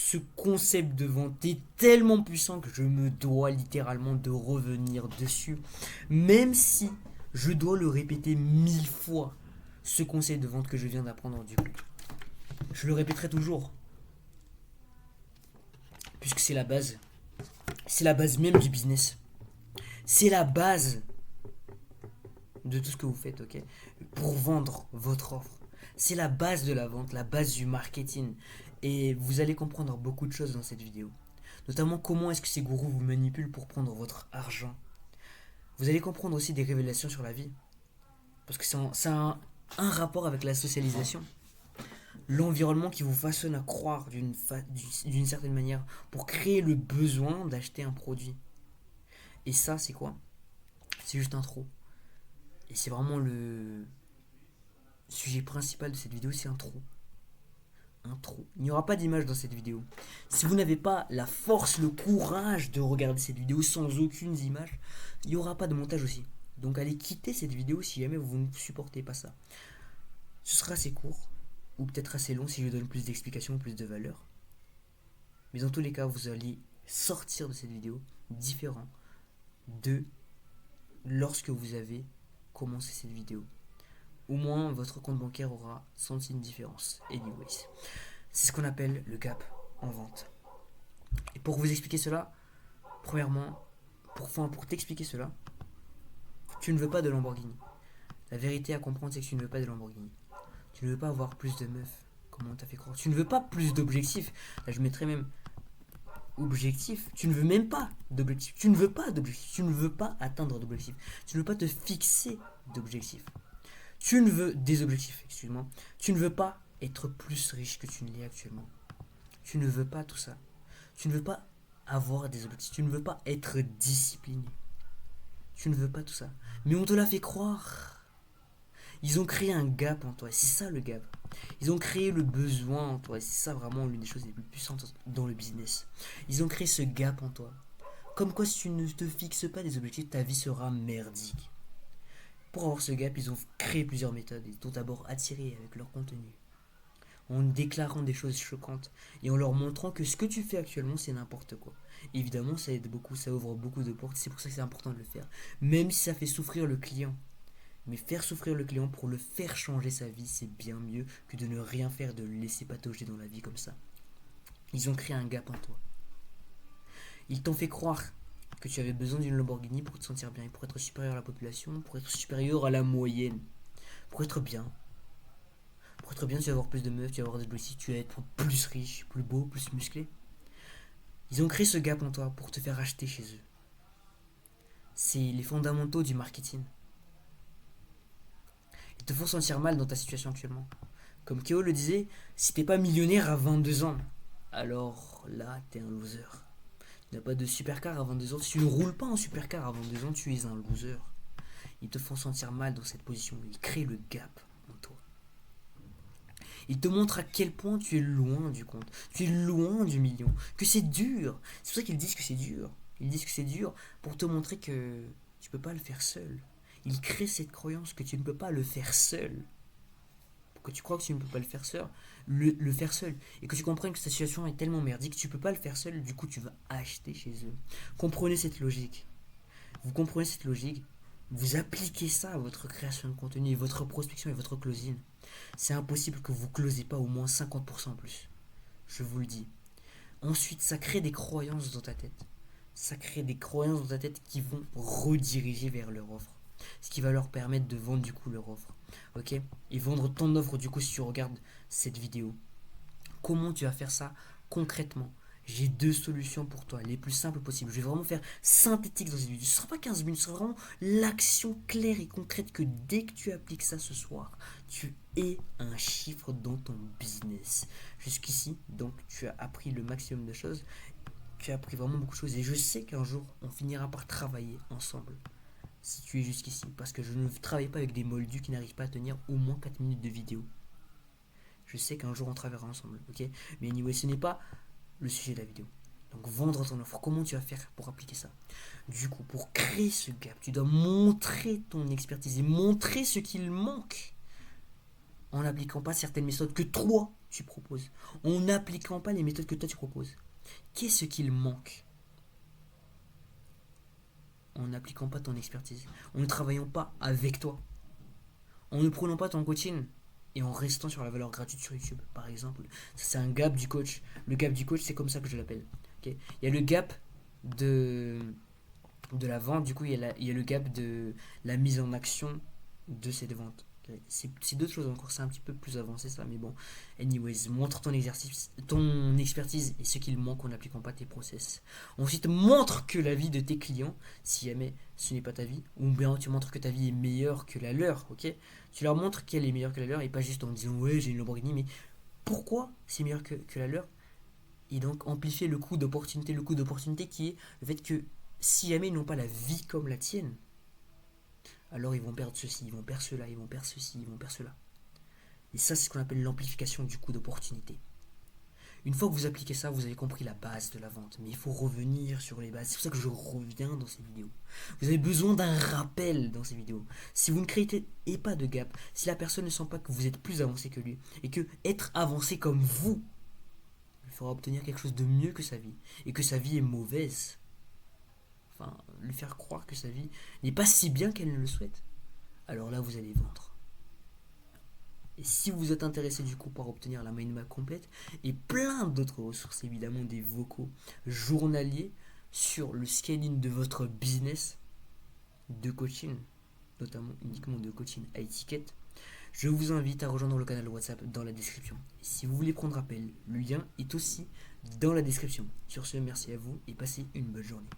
ce concept de vente est tellement puissant que je me dois littéralement de revenir dessus. Même si je dois le répéter 1000 fois, ce concept de vente que je viens d'apprendre du coup. Je le répéterai toujours, puisque c'est la base. C'est la base même du business. C'est la base de tout ce que vous faites, ok? Pour vendre votre offre. C'est la base de la vente, la base du marketing. Et vous allez comprendre beaucoup de choses dans cette vidéo. Notamment comment est-ce que ces gourous vous manipulent pour prendre votre argent. Vous allez comprendre aussi des révélations sur la vie. Parce que c'est un rapport avec la socialisation. L'environnement qui vous façonne à croire d'une certaine manière pour créer le besoin d'acheter un produit. Et ça, c'est quoi? C'est juste un trou. Et c'est vraiment le sujet principal de cette vidéo, c'est un trou. Un trou. Il n'y aura pas d'image dans cette vidéo. Si vous n'avez pas la force, le courage de regarder cette vidéo sans aucune image, il n'y aura pas de montage aussi. Donc allez quitter cette vidéo si jamais vous ne supportez pas ça. Ce sera assez court, ou peut-être assez long si je donne plus d'explications, plus de valeur. Mais dans tous les cas, vous allez sortir de cette vidéo différent de lorsque vous avez commencé cette vidéo. Au moins, votre compte bancaire aura senti une différence. Anyways, c'est ce qu'on appelle le gap en vente. Et pour vous expliquer cela, premièrement, pour t'expliquer cela, tu ne veux pas de Lamborghini. La vérité à comprendre, c'est que tu ne veux pas de Lamborghini. Tu ne veux pas avoir plus de meufs, comme on t'a fait croire. Tu ne veux pas plus d'objectifs. Là, je mettrais même objectif. Tu ne veux même pas d'objectif. Tu ne veux pas d'objectif. Tu ne veux pas atteindre d'objectif. Tu ne veux pas te fixer d'objectif. Tu ne veux des objectifs, excuse-moi. Tu ne veux pas être plus riche que tu ne l'es actuellement. Tu ne veux pas tout ça. Tu ne veux pas avoir des objectifs. Tu ne veux pas être discipliné. Tu ne veux pas tout ça. Mais on te l'a fait croire. Ils ont créé un gap en toi. C'est ça le gap. Ils ont créé le besoin en toi. C'est ça vraiment l'une des choses les plus puissantes dans le business. Ils ont créé ce gap en toi. Comme quoi, si tu ne te fixes pas des objectifs, ta vie sera merdique. Pour avoir ce gap, ils ont créé plusieurs méthodes. Ils t'ont d'abord attiré avec leur contenu, en déclarant des choses choquantes et en leur montrant que ce que tu fais actuellement, c'est n'importe quoi. Évidemment, ça aide beaucoup, ça ouvre beaucoup de portes, c'est pour ça que c'est important de le faire. Même si ça fait souffrir le client. Mais faire souffrir le client pour le faire changer sa vie, c'est bien mieux que de ne rien faire, de le laisser patauger dans la vie comme ça. Ils ont créé un gap en toi. Ils t'ont fait croire que tu avais besoin d'une Lamborghini pour te sentir bien, pour être supérieur à la population, pour être supérieur à la moyenne, pour être bien. Pour être bien, tu vas avoir plus de meufs, tu vas avoir des objectifs, tu vas être plus riche, plus beau, plus musclé. Ils ont créé ce gap en toi pour te faire acheter chez eux. C'est les fondamentaux du marketing. Ils te font sentir mal dans ta situation actuellement. Comme Keo le disait, si t'es pas millionnaire à 22 ans, alors là, t'es un loser. Tu n'as pas de supercar à 22 ans. Si tu ne roules pas en supercar à 22 ans, tu es un loser. Ils te font sentir mal dans cette position. Ils créent le gap en toi. Ils te montrent à quel point tu es loin du compte. Tu es loin du million. Que c'est dur. C'est pour ça qu'ils disent que c'est dur. Ils disent que c'est dur pour te montrer que tu peux pas le faire seul. Ils créent cette croyance que tu ne peux pas le faire seul. Pour que tu crois que tu ne peux pas le faire seul, le faire seul. Et que tu comprennes que ta situation est tellement merdique que tu peux pas le faire seul. Du coup, tu vas acheter chez eux. Comprenez cette logique. Vous comprenez cette logique. Vous appliquez ça à votre création de contenu, votre prospection et votre closing. C'est impossible que vous ne closez pas au moins 50% en plus. Je vous le dis. Ensuite, ça crée des croyances dans ta tête. Ça crée des croyances dans ta tête qui vont rediriger vers leur offre. Ce qui va leur permettre de vendre du coup leur offre. Ok? Et vendre ton offre du coup si tu regardes cette vidéo. Comment tu vas faire ça concrètement? J'ai deux solutions pour toi, les plus simples possibles. Je vais vraiment faire synthétique dans cette vidéo. Ce ne sera pas 15 minutes, ce sera vraiment l'action claire et concrète que dès que tu appliques ça ce soir, tu aies un chiffre dans ton business. Jusqu'ici, donc, tu as appris le maximum de choses. Tu as appris vraiment beaucoup de choses. Et je sais qu'un jour, on finira par travailler ensemble. Si tu es jusqu'ici. Parce que je ne travaille pas avec des moldus qui n'arrivent pas à tenir au moins 4 minutes de vidéo. Je sais qu'un jour on travaillera ensemble, ok? Mais anyway, ce n'est pas le sujet de la vidéo. Donc vendre ton offre, comment tu vas faire pour appliquer ça? Du coup, pour créer ce gap, tu dois montrer ton expertise et montrer ce qu'il manque en n'appliquant pas certaines méthodes que toi tu proposes, en n'appliquant pas les méthodes que toi tu proposes. Qu'est-ce qu'il manque? En n'appliquant pas ton expertise, en ne travaillant pas avec toi, en ne prenant pas ton coaching et en restant sur la valeur gratuite sur YouTube, par exemple. Ça, c'est un gap du coach. Le gap du coach, c'est comme ça que je l'appelle. Ok. Il y a le gap de, de la vente, du coup, il y a le gap de la mise en action de cette vente. Ok. C'est deux choses encore, c'est un petit peu plus avancé ça, mais bon. Anyways, montre ton exercice, ton expertise et ce qu'il manque en n'appliquant pas tes process. Ensuite, montre que la vie de tes clients, si jamais ce n'est pas ta vie, ou bien tu montres que ta vie est meilleure que la leur, ok? Tu leur montres qu'elle est meilleure que la leur et pas juste en disant ouais j'ai une Lamborghini, mais pourquoi c'est meilleur que la leur? Et donc amplifier le coût d'opportunité qui est le fait que si jamais ils n'ont pas la vie comme la tienne, alors ils vont perdre ceci, ils vont perdre cela, ils vont perdre ceci, ils vont perdre cela. Et ça, c'est ce qu'on appelle l'amplification du coût d'opportunité. Une fois que vous appliquez ça, vous avez compris la base de la vente. Mais il faut revenir sur les bases. C'est pour ça que je reviens dans ces vidéos. Vous avez besoin d'un rappel dans ces vidéos. Si vous ne créez pas de gap, si la personne ne sent pas que vous êtes plus avancé que lui, et que être avancé comme vous lui fera obtenir quelque chose de mieux que sa vie, et que sa vie est mauvaise, enfin, lui faire croire que sa vie n'est pas si bien qu'elle ne le souhaite, alors là, vous allez vendre. Et si vous êtes intéressé du coup par obtenir la mind map complète et plein d'autres ressources, évidemment des vocaux journaliers sur le scaling de votre business de coaching, notamment uniquement de coaching à étiquette, je vous invite à rejoindre le canal WhatsApp dans la description. Et si vous voulez prendre appel, le lien est aussi dans la description. Sur ce, merci à vous et passez une bonne journée.